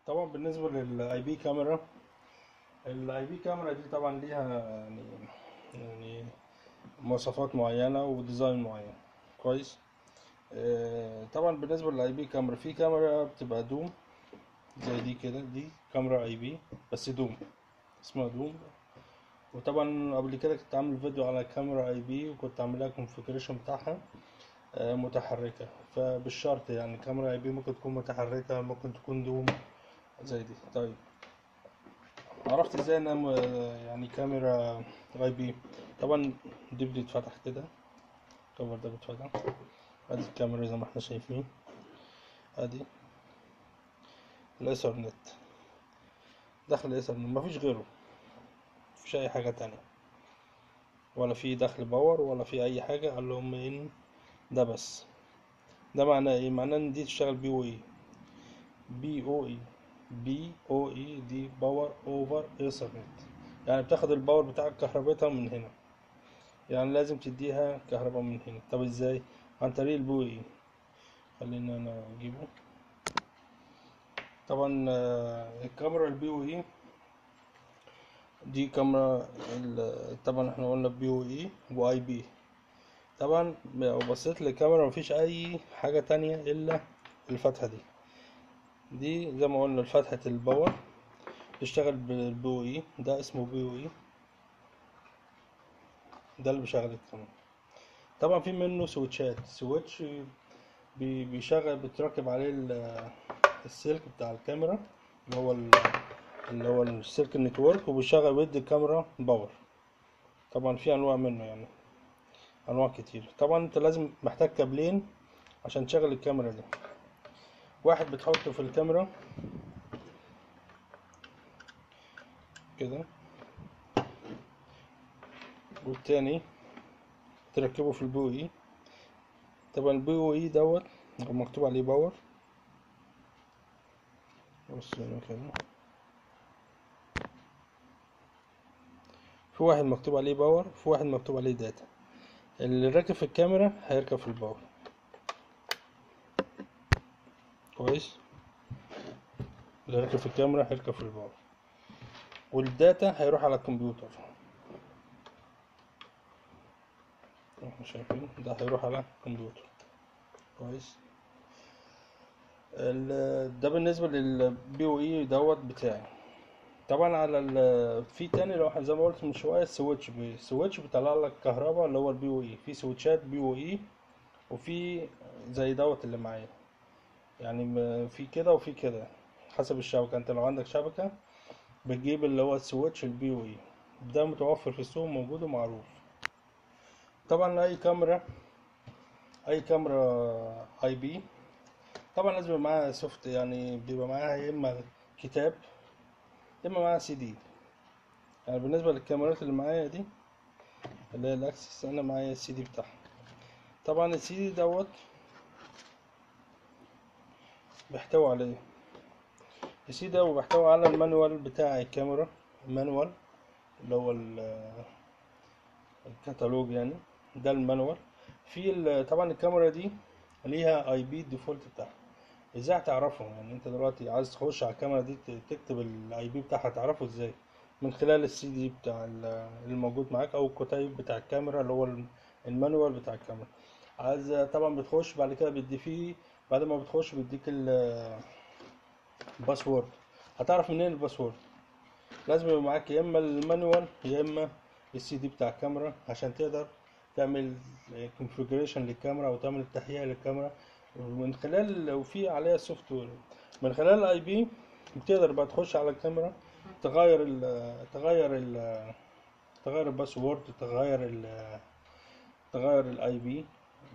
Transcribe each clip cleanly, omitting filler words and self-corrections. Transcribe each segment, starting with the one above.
طبعا بالنسبة للاي بي كاميرا، الاي بي كاميرا دي طبعا ليها يعني مواصفات معينة وديزاين معين. كويس. طبعا بالنسبة للاي بي كاميرا، في كاميرا بتبقى دوم زي دي كده، دي كاميرا اي بي بس دوم، اسمها دوم. وطبعا قبل كده كنت عامل فيديو على كاميرا اي بي وكنت عامل لها كونفيجريشن بتاعها متحركة. فبالشرط يعني كاميرا اي بي ممكن تكون متحركة، ممكن تكون دوم زي دي. طيب عرفت ازاي ان انا يعني كاميرا اي بي؟ طبعا دي بتتفتح كده، الكفر ده بيتفتح، ادي الكاميرا زي ما احنا شايفين، ادي الايثرنت، دخل الايثرنت مفيش غيره، مفيش اي حاجة تانية، ولا في دخل باور ولا في اي حاجة. قال لهم ان ده بس. ده معناه ايه؟ معناه ان دي تشتغل بي او اي. بي او اي بي او اي دي باور اوفر ايثرنت، يعني بتاخد الباور بتاع كهربتها من هنا، يعني لازم تديها كهرباء من هنا. طب ازاي؟ عن طريق البي او اي. خلينا انا اجيبه. طبعا الكاميرا البي او اي دي كاميرا طبعا احنا قلنا بي او اي واي بي. طبعا لو بصيت للكاميرا مفيش اي حاجة تانية الا الفتحة دي زي ما قلنا فتحة الباور، بتشتغل بالبي او اي، ده اسمه بي او اي، ده اللي بيشغل الكاميرا. طبعا في منه سويتشات، سويتش بيشغل، بتركب عليه السلك بتاع الكاميرا اللي هو السلك النتورك، وبيشغل ويدي الكاميرا باور. طبعا في انواع منه، يعني انواع كتير. طبعا انت لازم محتاج كابلين عشان تشغل الكاميرا دي، واحد بتحطه في الكاميرا كده، والتاني تركبه في البي او اي. طبعا البي او اي دوت مكتوب عليه باور، بص هنا كده، في واحد مكتوب عليه باور، في واحد مكتوب عليه داتا. اللي راكب في الكاميرا هيركب في الباور. كويس. اللي راكب في الكاميرا هيركب في الباور، والداتا هيروح على الكمبيوتر. احنا شايفين ده هيروح على الكمبيوتر. كويس. ده بالنسبة للبي او اي دوت بتاعي. طبعا على في تاني، لو زي ما قلت من شوية، السويتش بيطلع لك كهرباء اللي هو البي او اي. في سويتشات بي او اي، وفي زي دوت اللي معايا، يعني في كده وفي كده حسب الشبكة. انت لو عندك شبكة بتجيب اللي هو السويتش البي او اي، ده متوفر في السوق، موجود ومعروف. طبعا اي كاميرا اي بي طبعا لازم يبقى معاها سوفت، يعني بيبقى معاها يا اما كتاب يا اما معاها سي دي. يعني بالنسبه للكاميرات اللي معايا دي اللي هي الاكسس، انا معايا السي دي بتاعها. طبعا السي دي دوت بيحتوي على ايه؟ السي دي ده بيحتوي على المانوال بتاع الكاميرا، المانوال اللي هو الكتالوج يعني، ده المانوال. طبعا الكاميرا دي ليها اي بي ديفولت بتاعها. ازاي هتعرفه؟ يعني انت دلوقتي عايز تخش على الكاميرا دي تكتب الاي بي بتاعها، تعرفه ازاي؟ من خلال السي دي بتاع اللي موجود معاك، او الكتيب بتاع الكاميرا اللي هو المانوال بتاع الكاميرا. عايز طبعا بتخش بعد كده بيدي فيه، بعد ما بتخش بيديك الباسورد. هتعرف منين الباسورد؟ لازم يبقى معاك يا اما المانوال يا اما السي دي بتاع الكاميرا، عشان تقدر تعمل كونفيجريشن للكاميرا وتعمل التهيئة للكاميرا من خلال، لو في عليها سوفت وير. من خلال الاي بي بتقدر بقى تخش على الكاميرا، تغير الباسورد، تغير الاي بي.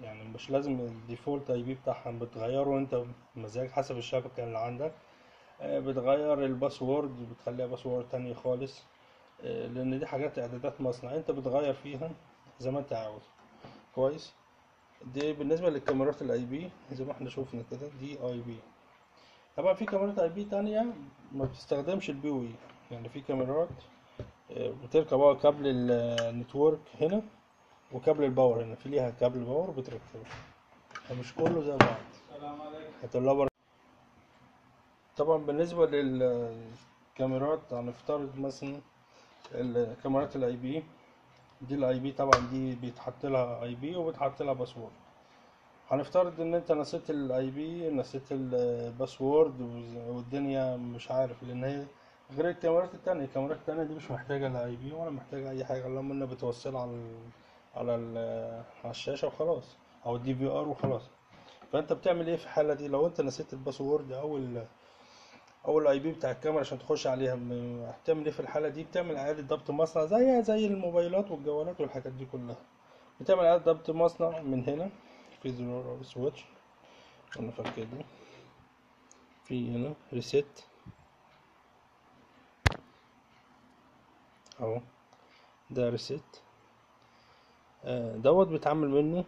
يعني مش لازم الديفولت اي بي بتاعها، بتغيره انت بمزاج حسب الشبكة اللي عندك. بتغير الباسورد، بتخليها باسورد تاني خالص، لان دي حاجات اعدادات مصنع انت بتغير فيها زي ما انت عاوز. كويس. دي بالنسبة للكاميرات الاي بي زي ما احنا شوفنا كده، دي اي بي. طبعا في كاميرات اي بي تانية ما بتستخدمش البي او اي، يعني في كاميرات بتركب كابل النتورك هنا وكابل الباور هنا، في ليها كابل باور بتركبه، فمش كله زي بعض. السلام عليكم. طبعا بالنسبة للكاميرات هنفترض مثلا الكاميرات الاي بي دي، الاي بي طبعا دي بيتحط لها اي بي وبيتحط لها باسورد. هنفترض ان انت نسيت الاي بي، نسيت الباسورد والدنيا مش عارف، لان هي غير الكاميرات التانية. الكاميرات التانية دي مش محتاجة لا اي بي ولا محتاجة اي حاجة، لما انها بتوصل على الشاشة وخلاص، او الدي في ار وخلاص. فانت بتعمل ايه في الحالة دي؟ لو انت نسيت الباسورد او الاي بي بتاع الكاميرا عشان تخش عليها، هتعمل ايه في الحالة دي؟ بتعمل اعادة ضبط مصنع زي الموبايلات والجوالات والحاجات دي كلها. بتعمل اعادة ضبط مصنع من هنا في زرار او سويتش، انا فاكر دي في هنا ريسيت اهو، ده ريسيت. دوت بيتعمل منه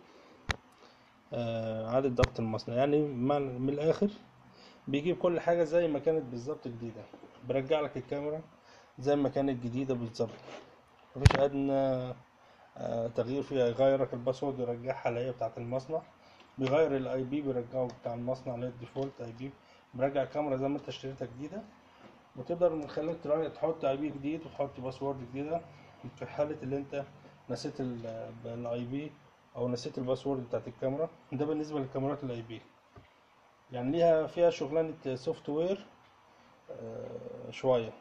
إعادة ضبط المصنع. يعني من الآخر بيجيب كل حاجة زي ما كانت بالظبط جديدة، برجع لك الكاميرا زي ما كانت جديدة بالظبط، مفيش أدنى تغيير فيها. يغيرك الباسورد يرجعها اللي هي بتاعة المصنع، بيغير الاي بي بيرجعه بتاع المصنع اللي هي الديفولت اي بي، مرجع الكاميرا زي ما انت اشتريتها جديدة. وتقدر من خلال تحط اي بي جديد وتحط باسورد جديدة في حالة اللي انت نسيت الاي بي او نسيت الباسورد بتاعت الكاميرا. ده بالنسبة للكاميرات الاي بي، يعني فيها شغلانة سوفت وير شوية.